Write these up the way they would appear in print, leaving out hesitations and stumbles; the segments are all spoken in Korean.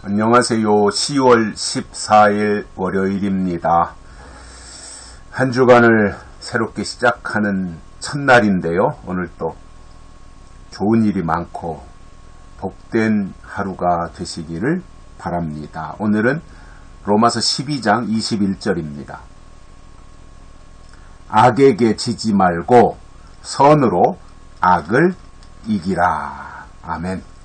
안녕하세요. 10월 14일 월요일입니다. 한 주간을 새롭게 시작하는 첫날인데요. 오늘 또 좋은 일이 많고 복된 하루가 되시기를 바랍니다. 오늘은 로마서 12장 21절입니다. 악에게 지지 말고 선으로 악을 이기라. 아멘.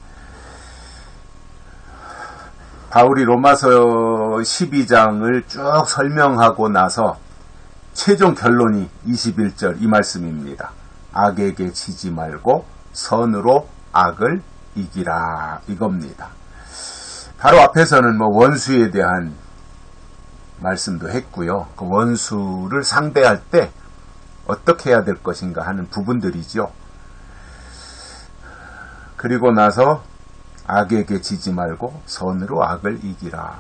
바울이 로마서 12장을 쭉 설명하고 나서 최종 결론이 21절 이 말씀입니다. 악에게 지지 말고 선으로 악을 이기라 이겁니다. 바로 앞에서는 원수에 대한 말씀도 했고요. 그 원수를 상대할 때 어떻게 해야 될 것인가 하는 부분들이죠. 그리고 나서 악에게 지지 말고 선으로 악을 이기라.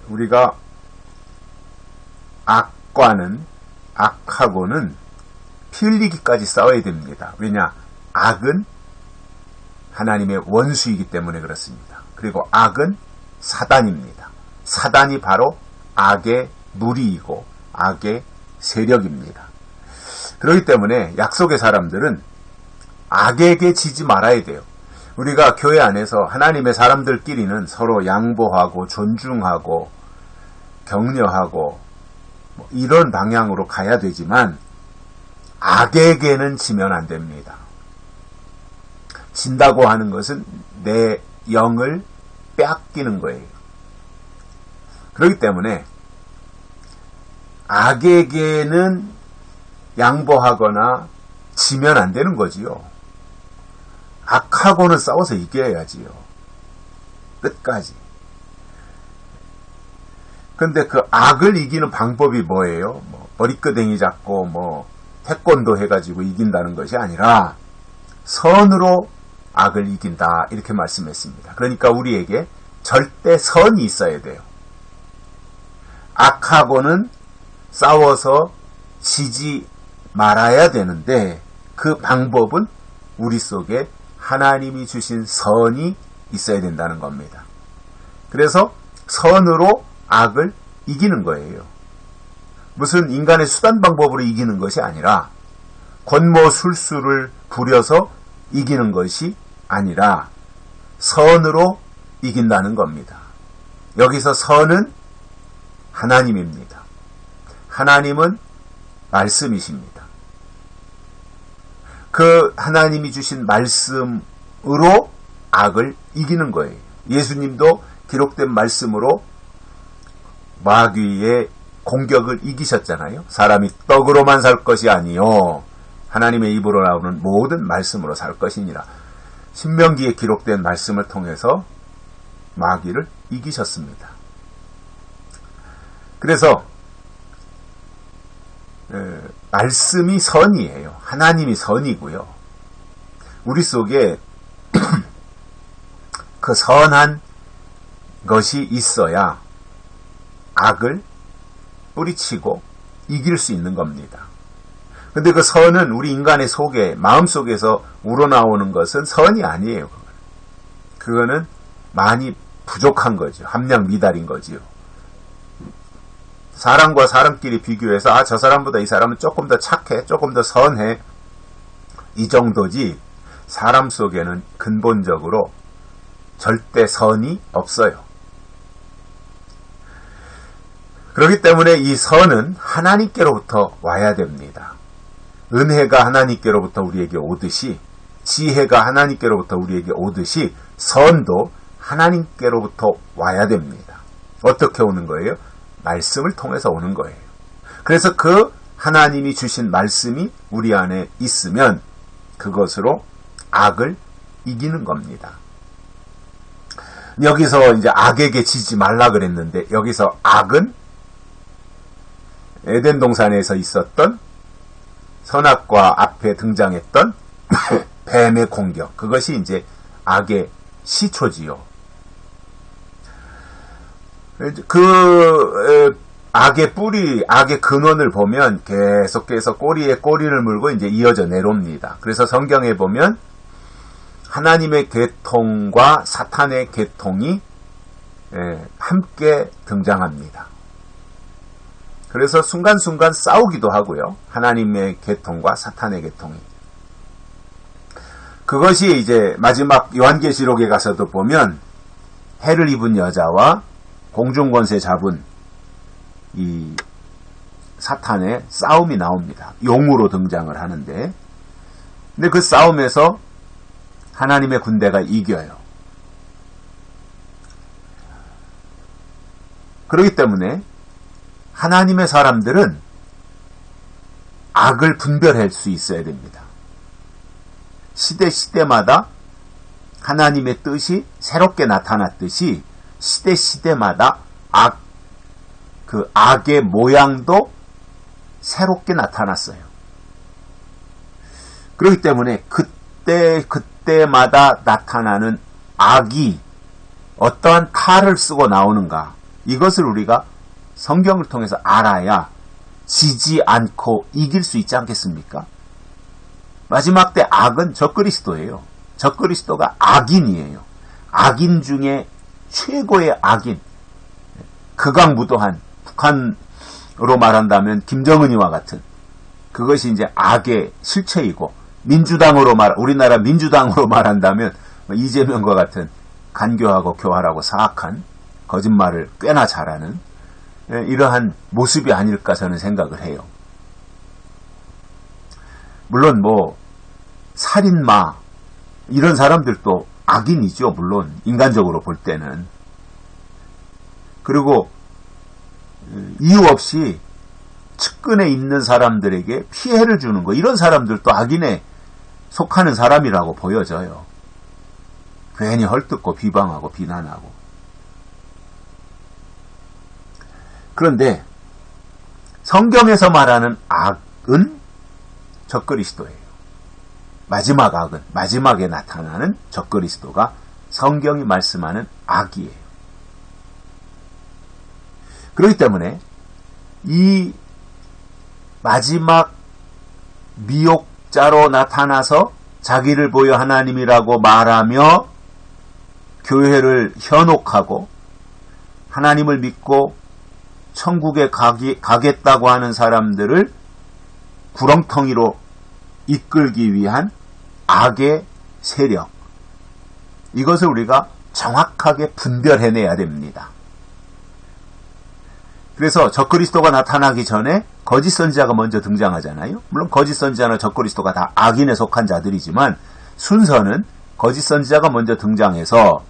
우리가 악하고는 피 흘리기까지 싸워야 됩니다. 왜냐? 악은 하나님의 원수이기 때문에 그렇습니다. 그리고 악은 사단입니다. 사단이 바로 악의 무리이고 악의 세력입니다. 그렇기 때문에 약속의 사람들은 악에게 지지 말아야 돼요. 우리가 교회 안에서 하나님의 사람들끼리는 서로 양보하고 존중하고 격려하고 이런 방향으로 가야 되지만 악에게는 지면 안 됩니다. 진다고 하는 것은 내 영을 빼앗기는 거예요. 그렇기 때문에 악에게는 양보하거나 지면 안 되는 거지요. 악하고는 싸워서 이겨야지요. 끝까지. 근데 그 악을 이기는 방법이 뭐예요? 머리끄댕이 잡고 태권도 해가지고 이긴다는 것이 아니라 선으로 악을 이긴다 이렇게 말씀했습니다. 그러니까 우리에게 절대 선이 있어야 돼요. 악하고는 싸워서 지지 말아야 되는데 그 방법은 우리 속에 하나님이 주신 선이 있어야 된다는 겁니다. 그래서 선으로 악을 이기는 거예요. 무슨 인간의 수단 방법으로 이기는 것이 아니라 권모술수를 부려서 이기는 것이 아니라 선으로 이긴다는 겁니다. 여기서 선은 하나님입니다. 하나님은 말씀이십니다. 그 하나님이 주신 말씀으로 악을 이기는 거예요. 예수님도 기록된 말씀으로 마귀의 공격을 이기셨잖아요. 사람이 떡으로만 살 것이 아니요 하나님의 입으로 나오는 모든 말씀으로 살 것이니라. 신명기에 기록된 말씀을 통해서 마귀를 이기셨습니다. 그래서 말씀이 선이에요. 하나님이 선이고요. 우리 속에 그 선한 것이 있어야 악을 뿌리치고 이길 수 있는 겁니다. 근데 그 선은 우리 인간의 속에, 마음속에서 우러나오는 것은 선이 아니에요. 그거는 많이 부족한 거죠. 함량 미달인 거지요. 사람과 사람끼리 비교해서 저 사람보다 이 사람은 조금 더 착해, 조금 더 선해 이 정도지 사람 속에는 근본적으로 절대 선이 없어요. 그렇기 때문에 이 선은 하나님께로부터 와야 됩니다. 은혜가 하나님께로부터 우리에게 오듯이 지혜가 하나님께로부터 우리에게 오듯이 선도 하나님께로부터 와야 됩니다. 어떻게 오는 거예요? 말씀을 통해서 오는 거예요. 그래서 그 하나님이 주신 말씀이 우리 안에 있으면 그것으로 악을 이기는 겁니다. 여기서 이제 악에게 지지 말라 그랬는데 여기서 악은 에덴 동산에서 있었던 선악과 앞에 등장했던 뱀의 공격, 그것이 이제 악의 시초지요. 그 악의 뿌리, 악의 근원을 보면 계속해서 꼬리에 꼬리를 물고 이제 이어져 내려옵니다. 그래서 성경에 보면 하나님의 계통과 사탄의 계통이 함께 등장합니다. 그래서 순간순간 싸우기도 하고요. 하나님의 계통과 사탄의 계통이. 그것이 이제 마지막 요한계시록에 가서도 보면 해를 입은 여자와 공중권세 잡은 이 사탄의 싸움이 나옵니다. 용으로 등장을 하는데, 근데 그 싸움에서 하나님의 군대가 이겨요. 그렇기 때문에 하나님의 사람들은 악을 분별할 수 있어야 됩니다. 시대마다 하나님의 뜻이 새롭게 나타났듯이 시대마다 그 악의 모양도 새롭게 나타났어요. 그렇기 때문에 그때마다 나타나는 악이 어떠한 탈을 쓰고 나오는가, 이것을 우리가 성경을 통해서 알아야 지지 않고 이길 수 있지 않겠습니까? 마지막 때 악은 적그리스도예요. 적그리스도가 악인이에요. 악인 중에 최고의 악인, 극악무도한, 북한으로 말한다면 김정은이와 같은, 그것이 이제 악의 실체이고, 우리나라 민주당으로 말한다면 이재명과 같은 간교하고 교활하고 사악한 거짓말을 꽤나 잘하는 이러한 모습이 아닐까 저는 생각을 해요. 물론 살인마 이런 사람들도 악인이죠. 물론 인간적으로 볼 때는. 그리고 이유 없이 측근에 있는 사람들에게 피해를 주는 거, 이런 사람들도 악인에 속하는 사람이라고 보여져요. 괜히 헐뜯고 비방하고 비난하고. 그런데 성경에서 말하는 악은 적그리스도예요. 마지막 악은, 마지막에 나타나는 적그리스도가 성경이 말씀하는 악이에요. 그렇기 때문에 이 마지막 미혹자로 나타나서 자기를 보여 하나님이라고 말하며 교회를 현혹하고 하나님을 믿고 천국에 가겠다고 하는 사람들을 구렁텅이로 이끌기 위한 악의 세력, 이것을 우리가 정확하게 분별해내야 됩니다. 그래서 적그리스도가 나타나기 전에 거짓 선지자가 먼저 등장하잖아요. 물론 거짓 선지자나 적그리스도가 다 악인에 속한 자들이지만 순서는 거짓 선지자가 먼저 등장해서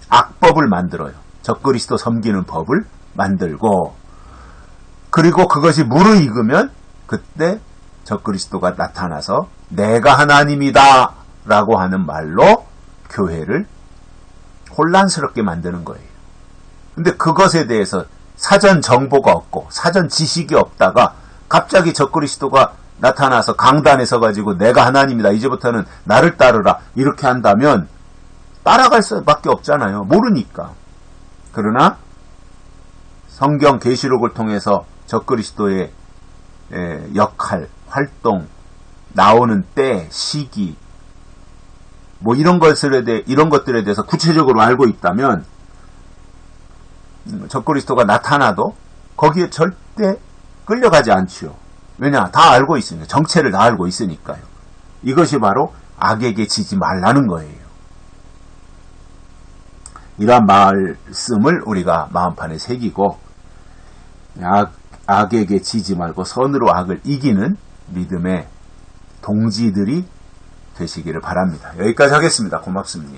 악법을 만들어요. 적그리스도 섬기는 법을 만들고, 그리고 그것이 무르익으면 그때 적그리스도가 나타나서 내가 하나님이다 라고 하는 말로 교회를 혼란스럽게 만드는 거예요. 근데 그것에 대해서 사전 정보가 없고 사전 지식이 없다가 갑자기 적그리스도가 나타나서 강단에 서가지고 내가 하나님이다, 이제부터는 나를 따르라, 이렇게 한다면 따라갈 수밖에 없잖아요. 모르니까. 그러나 성경 계시록을 통해서 적그리스도의 역할, 활동, 나오는 때, 시기, 이런 것들에 대해서 구체적으로 알고 있다면 적그리스도가 나타나도 거기에 절대 끌려가지 않지요. 왜냐? 다 알고 있으니까. 정체를 다 알고 있으니까요. 이것이 바로 악에게 지지 말라는 거예요. 이러한 말씀을 우리가 마음판에 새기고 악에게 지지 말고 선으로 악을 이기는 믿음의 동지들이 되시기를 바랍니다. 여기까지 하겠습니다. 고맙습니다.